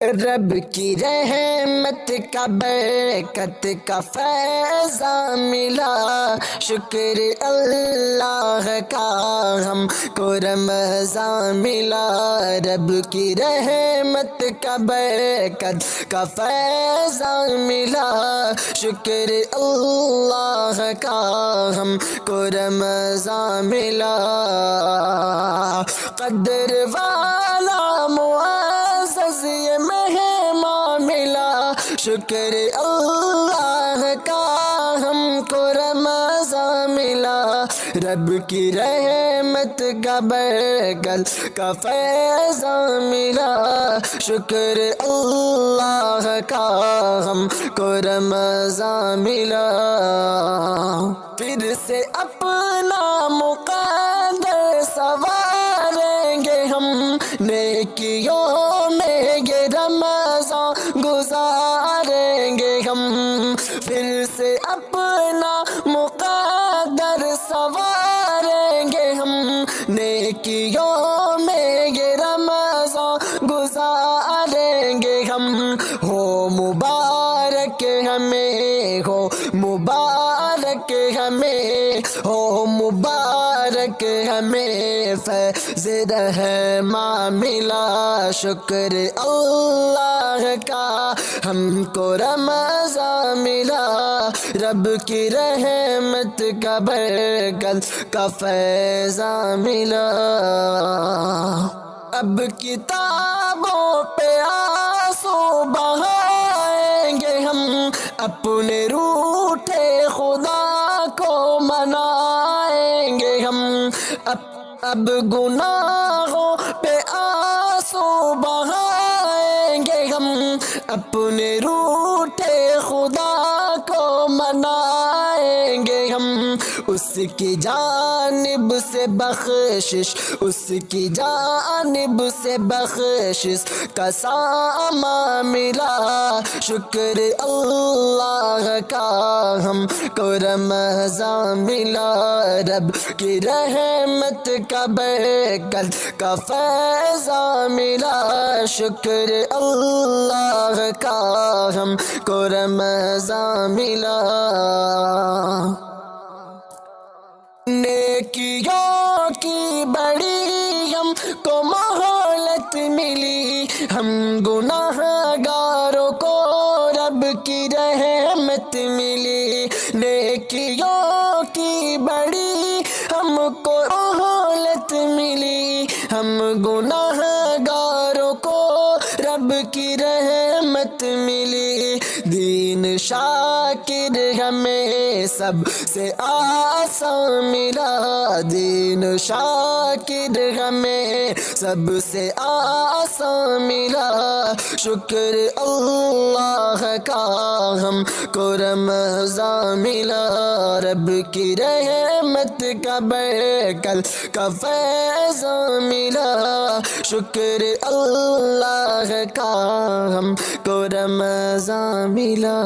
رب کی رحمت کا برکت کا فیضان ملا، شکر اللہ کا ہم کو رمضان ملا۔ رب کی رحمت کا برکت کا فیضان ملا، شکر اللہ کا ہم کو رمضان ملا۔ قدر والا معزز یہ مہمان ملا، شکر اللہ کا ہم کو رمضان ملا۔ رب کی رحمت کا برکت کا فیضان ملا، شکر اللہ کا ہم کو رمضان ملا۔ پھر سے اپنا مقدر سواریں گے ہم، نیکیوں میں یہ رمضان گزاریں گے ہم۔ پھر سے اپنا مقدر سواریں گے ہم، نیکیوں میں یہ رمضان گزاریں گے ہم۔ ہو مبارک ہمیں، ہو مبارک ہمیں، ہو مبارک ہمیں فیض رحمان ملا، شکر اللہ کا ہم کو رمضان ملا۔ رب کی رحمت کا برکت کا فیضان ملا۔ اب کتابوں پہ آنسو بہائیں گے ہم، اپنے روٹھے خدا کو منائیں گے ہم۔ اب گناہوں پہ آنسو بہائیں گے ہم، اپنے روٹھے خدا کو منائیں گے ہم۔ اس کی جانب سے بخشش، اس کی جانب سے بخشش کا سامان ملا، شکر اللہ کا ہم کو رمضان ملا۔ رب کی رحمت کا برکت کا فیضان ملا، شکر اللہ کا ہم کو رمضان ملا۔ نیکیوں کی بڑی ہم کو مہلت ملی، ہم گناہ گاروں کو رب کی رحمت ملی۔ نیکیوں کی بڑی ہم کو مہلت ملی، ہم گناہ گاروں کو رب کی رحمت ملی۔ دین شاکر ہمیں سب سے آسان ملا، دین شاکر ہمیں سب سے آسان ملا، شکر اللہ کا ہم کو رمضان ملا۔ رب کی رحمت کا برکت کا فیضان ملا، شکر اللہ کا ہم کو رمضان ملا۔